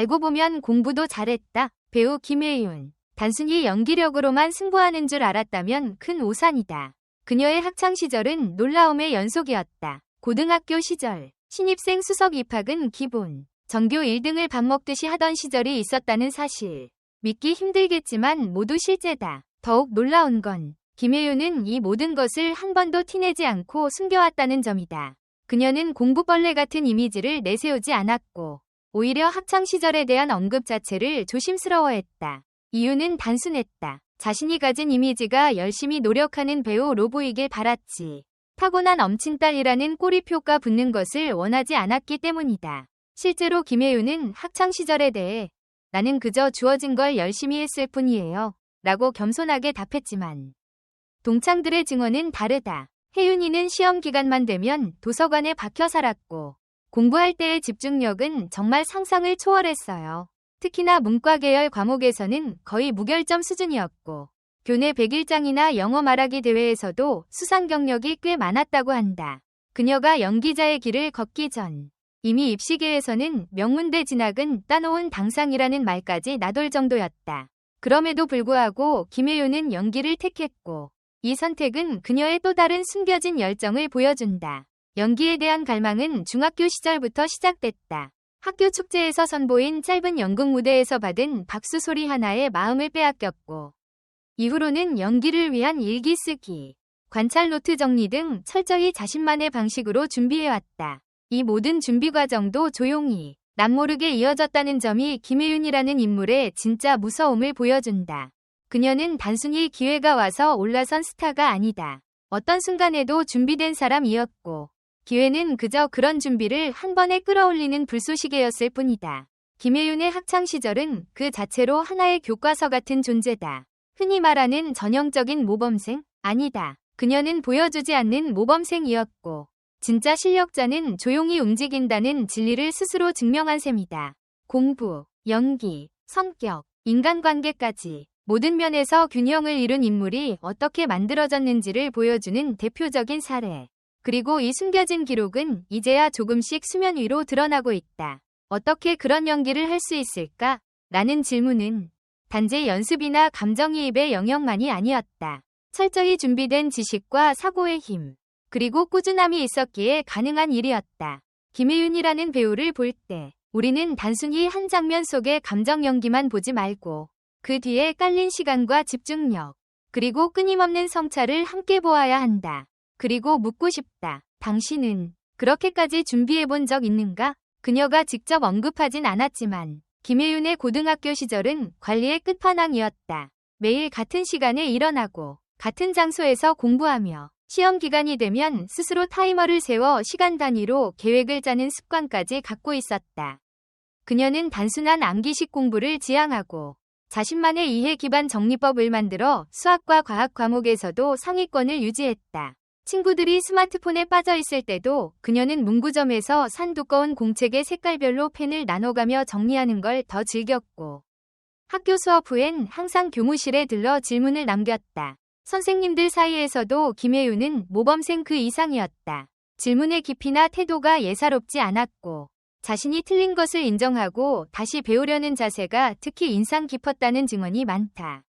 알고 보면 공부도 잘했다. 배우 김혜윤. 단순히 연기력으로만 승부하는 줄 알았다면 큰 오산이다. 그녀의 학창시절은 놀라움의 연속이었다. 고등학교 시절, 신입생 수석 입학은 기본. 전교 1등을 밥 먹듯이 하던 시절이 있었다는 사실. 믿기 힘들겠지만 모두 실제다. 더욱 놀라운 건 김혜윤은 이 모든 것을 한 번도 티내지 않고 숨겨왔다는 점이다. 그녀는 공부벌레 같은 이미지를 내세우지 않았고 오히려 학창시절에 대한 언급 자체를 조심스러워했다. 이유는 단순했다. 자신이 가진 이미지가 열심히 노력하는 배우로 보이길 바랐지. 타고난 엄친딸이라는 꼬리표가 붙는 것을 원하지 않았기 때문이다. 실제로 김혜윤은 학창시절에 대해 나는 그저 주어진 걸 열심히 했을 뿐이에요 라고 겸손하게 답했지만 동창들의 증언은 다르다. 혜윤이는 시험 기간만 되면 도서관에 박혀 살았고 공부할 때의 집중력은 정말 상상을 초월했어요. 특히나 문과 계열 과목에서는 거의 무결점 수준이었고 교내 100일장이나 영어 말하기 대회에서도 수상 경력이 꽤 많았다고 한다. 그녀가 연기자의 길을 걷기 전 이미 입시계에서는 명문대 진학은 따놓은 당상이라는 말까지 나돌 정도였다. 그럼에도 불구하고 김혜윤은 연기를 택했고 이 선택은 그녀의 또 다른 숨겨진 열정을 보여준다. 연기에 대한 갈망은 중학교 시절부터 시작됐다. 학교 축제에서 선보인 짧은 연극 무대에서 받은 박수 소리 하나에 마음을 빼앗겼고 이후로는 연기를 위한 일기 쓰기, 관찰 노트 정리 등 철저히 자신만의 방식으로 준비해왔다. 이 모든 준비 과정도 조용히 남모르게 이어졌다는 점이 김혜윤이라는 인물의 진짜 무서움을 보여준다. 그녀는 단순히 기회가 와서 올라선 스타가 아니다. 어떤 순간에도 준비된 사람이었고 기회는 그저 그런 준비를 한 번에 끌어올리는 불쏘시개였을 뿐이다. 김혜윤의 학창시절은 그 자체로 하나의 교과서 같은 존재다. 흔히 말하는 전형적인 모범생? 아니다. 그녀는 보여주지 않는 모범생이었고 진짜 실력자는 조용히 움직인다는 진리를 스스로 증명한 셈이다. 공부, 연기, 성격, 인간관계까지 모든 면에서 균형을 이룬 인물이 어떻게 만들어졌는지를 보여주는 대표적인 사례. 그리고 이 숨겨진 기록은 이제야 조금씩 수면 위로 드러나고 있다. 어떻게 그런 연기를 할 수 있을까? 라는 질문은 단지 연습이나 감정이입의 영역만이 아니었다. 철저히 준비된 지식과 사고의 힘, 그리고 꾸준함이 있었기에 가능한 일이었다. 김혜윤이라는 배우를 볼 때 우리는 단순히 한 장면 속의 감정 연기만 보지 말고 그 뒤에 깔린 시간과 집중력, 그리고 끊임없는 성찰을 함께 보아야 한다. 그리고 묻고 싶다. 당신은 그렇게까지 준비해본 적 있는가? 그녀가 직접 언급하진 않았지만 김혜윤의 고등학교 시절은 관리의 끝판왕이었다. 매일 같은 시간에 일어나고 같은 장소에서 공부하며 시험 기간이 되면 스스로 타이머를 세워 시간 단위로 계획을 짜는 습관까지 갖고 있었다. 그녀는 단순한 암기식 공부를 지향하고 자신만의 이해 기반 정리법을 만들어 수학과 과학 과목에서도 상위권을 유지했다. 친구들이 스마트폰에 빠져 있을 때도 그녀는 문구점에서 산 두꺼운 공책에 색깔별로 펜을 나눠가며 정리하는 걸 더 즐겼고 학교 수업 후엔 항상 교무실에 들러 질문을 남겼다. 선생님들 사이에서도 김혜윤은 모범생 그 이상이었다. 질문의 깊이나 태도가 예사롭지 않았고 자신이 틀린 것을 인정하고 다시 배우려는 자세가 특히 인상 깊었다는 증언이 많다.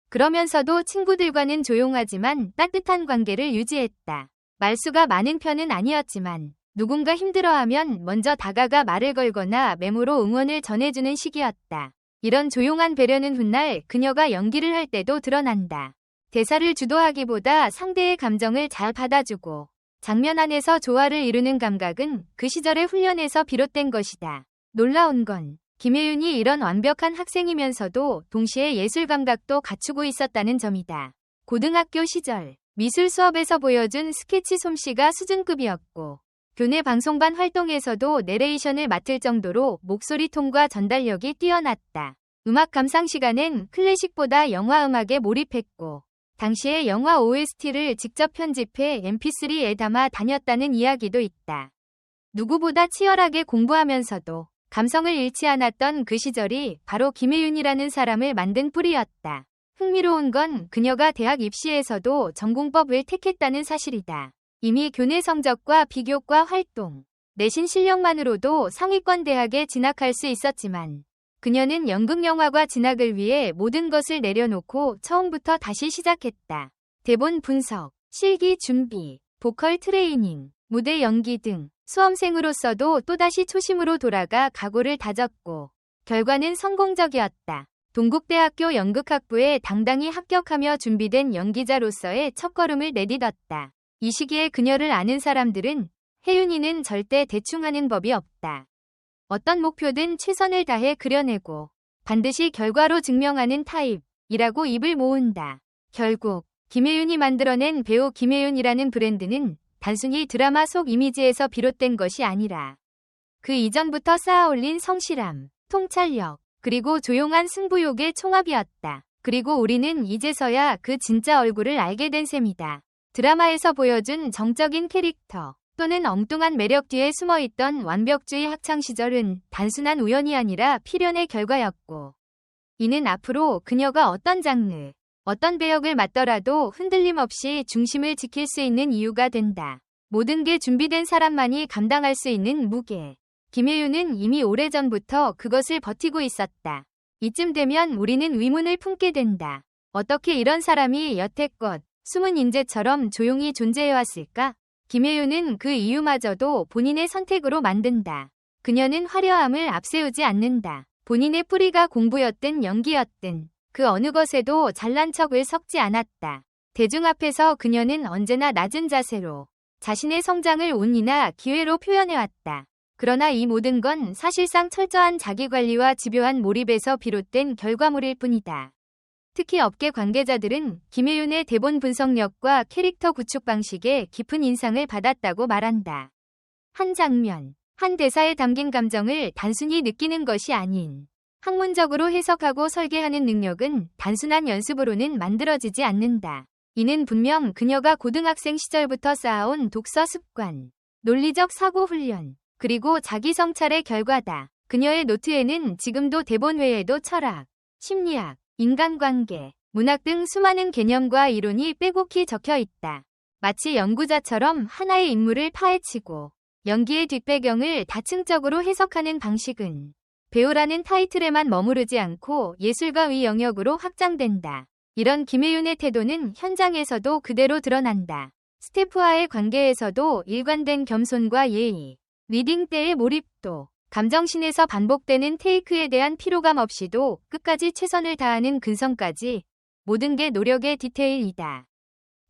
그러면서도 친구들과는 조용하지만 따뜻한 관계를 유지했다. 말수가 많은 편은 아니었지만 누군가 힘들어하면 먼저 다가가 말을 걸거나 메모로 응원을 전해주는 식이었다. 이런 조용한 배려는 훗날 그녀가 연기를 할 때도 드러난다. 대사를 주도하기보다 상대의 감정을 잘 받아주고 장면 안에서 조화를 이루는 감각은 그 시절의 훈련에서 비롯된 것이다. 놀라운 건 김혜윤이 이런 완벽한 학생이면서도 동시에 예술 감각도 갖추고 있었다는 점이다. 고등학교 시절 미술 수업에서 보여준 스케치 솜씨가 수준급이었고 교내 방송반 활동에서도 내레이션을 맡을 정도로 목소리 톤과 전달력이 뛰어났다. 음악 감상 시간엔 클래식보다 영화 음악에 몰입했고 당시에 영화 OST를 직접 편집해 mp3에 담아 다녔다는 이야기도 있다. 누구보다 치열하게 공부하면서도 감성을 잃지 않았던 그 시절이 바로 김혜윤이라는 사람을 만든 뿌리였다. 흥미로운 건 그녀가 대학 입시에서도 전공법을 택했다는 사실이다. 이미 교내 성적과 비교과 활동, 내신 실력만으로도 상위권 대학에 진학할 수 있었지만 그녀는 연극 영화과 진학을 위해 모든 것을 내려놓고 처음부터 다시 시작했다. 대본 분석, 실기 준비, 보컬 트레이닝, 무대 연기 등 수험생으로서도 또다시 초심으로 돌아가 각오를 다졌고 결과는 성공적이었다. 동국대학교 연극학부에 당당히 합격하며 준비된 연기자로서의 첫걸음을 내딛었다. 이 시기에 그녀를 아는 사람들은 혜윤이는 절대 대충 하는 법이 없다. 어떤 목표든 최선을 다해 그려내고 반드시 결과로 증명하는 타입이라고 입을 모은다. 결국 김혜윤이 만들어낸 배우 김혜윤이라는 브랜드는 단순히 드라마 속 이미지에서 비롯된 것이 아니라 그 이전부터 쌓아올린 성실함, 통찰력, 그리고 조용한 승부욕의 총합이었다. 그리고 우리는 이제서야 그 진짜 얼굴을 알게 된 셈이다. 드라마에서 보여준 정적인 캐릭터 또는 엉뚱한 매력 뒤에 숨어있던 완벽주의 학창시절은 단순한 우연이 아니라 필연의 결과였고 이는 앞으로 그녀가 어떤 장르, 어떤 배역을 맡더라도 흔들림 없이 중심을 지킬 수 있는 이유가 된다. 모든 게 준비된 사람만이 감당할 수 있는 무게. 김혜윤은 이미 오래전부터 그것을 버티고 있었다. 이쯤 되면 우리는 의문을 품게 된다. 어떻게 이런 사람이 여태껏 숨은 인재처럼 조용히 존재해왔을까? 김혜윤은 그 이유마저도 본인의 선택으로 만든다. 그녀는 화려함을 앞세우지 않는다. 본인의 뿌리가 공부였든 연기였든 그 어느 것에도 잘난 척을 섞지 않았다. 대중 앞에서 그녀는 언제나 낮은 자세로 자신의 성장을 운이나 기회로 표현해왔다. 그러나 이 모든 건 사실상 철저한 자기관리와 집요한 몰입에서 비롯된 결과물일 뿐이다. 특히 업계 관계자들은 김혜윤의 대본 분석력과 캐릭터 구축 방식에 깊은 인상을 받았다고 말한다. 한 장면, 한 대사에 담긴 감정을 단순히 느끼는 것이 아닌 학문적으로 해석하고 설계하는 능력은 단순한 연습으로는 만들어지지 않는다. 이는 분명 그녀가 고등학생 시절부터 쌓아온 독서 습관, 논리적 사고 훈련, 그리고 자기 성찰의 결과다. 그녀의 노트에는 지금도 대본 외에도 철학, 심리학, 인간관계, 문학 등 수많은 개념과 이론이 빼곡히 적혀 있다. 마치 연구자처럼 하나의 인물을 파헤치고 연기의 뒷배경을 다층적으로 해석하는 방식은 배우라는 타이틀에만 머무르지 않고 예술가 위 영역으로 확장된다. 이런 김혜윤의 태도는 현장에서도 그대로 드러난다. 스태프와의 관계에서도 일관된 겸손과 예의, 리딩 때의 몰입도, 감정신에서 반복되는 테이크에 대한 피로감 없이도 끝까지 최선을 다하는 근성까지 모든 게 노력의 디테일이다.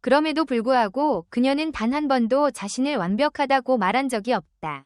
그럼에도 불구하고 그녀는 단 한 번도 자신을 완벽하다고 말한 적이 없다.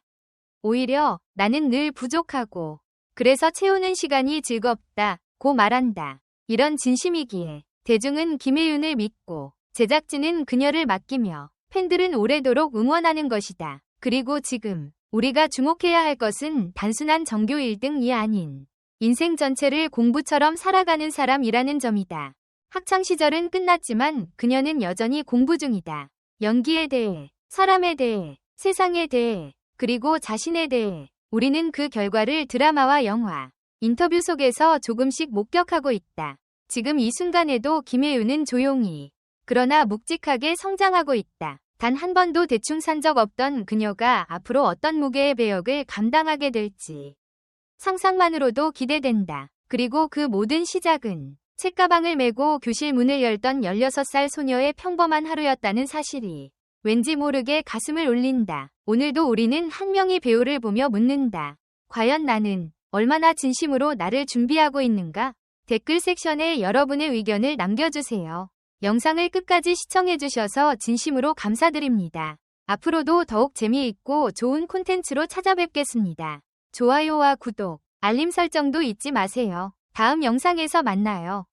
오히려 나는 늘 부족하고 그래서 채우는 시간이 즐겁다고 말한다. 이런 진심이기에 대중은 김혜윤을 믿고 제작진은 그녀를 맡기며 팬들은 오래도록 응원하는 것이다. 그리고 지금 우리가 주목해야 할 것은 단순한 전교 1등이 아닌 인생 전체를 공부처럼 살아가는 사람이라는 점이다. 학창시절은 끝났지만 그녀는 여전히 공부 중이다. 연기에 대해, 사람에 대해, 세상에 대해, 그리고 자신에 대해 우리는 그 결과를 드라마와 영화, 인터뷰 속에서 조금씩 목격하고 있다. 지금 이 순간에도 김혜윤은 조용히, 그러나 묵직하게 성장하고 있다. 단 한 번도 대충 산 적 없던 그녀가 앞으로 어떤 무게의 배역을 감당하게 될지 상상만으로도 기대된다. 그리고 그 모든 시작은 책가방을 메고 교실 문을 열던 16살 소녀의 평범한 하루였다는 사실이 왠지 모르게 가슴을 울린다. 오늘도 우리는 한 명의 배우를 보며 묻는다. 과연 나는 얼마나 진심으로 나를 준비하고 있는가? 댓글 섹션에 여러분의 의견을 남겨주세요. 영상을 끝까지 시청해주셔서 진심으로 감사드립니다. 앞으로도 더욱 재미있고 좋은 콘텐츠로 찾아뵙겠습니다. 좋아요와 구독, 알림 설정도 잊지 마세요. 다음 영상에서 만나요.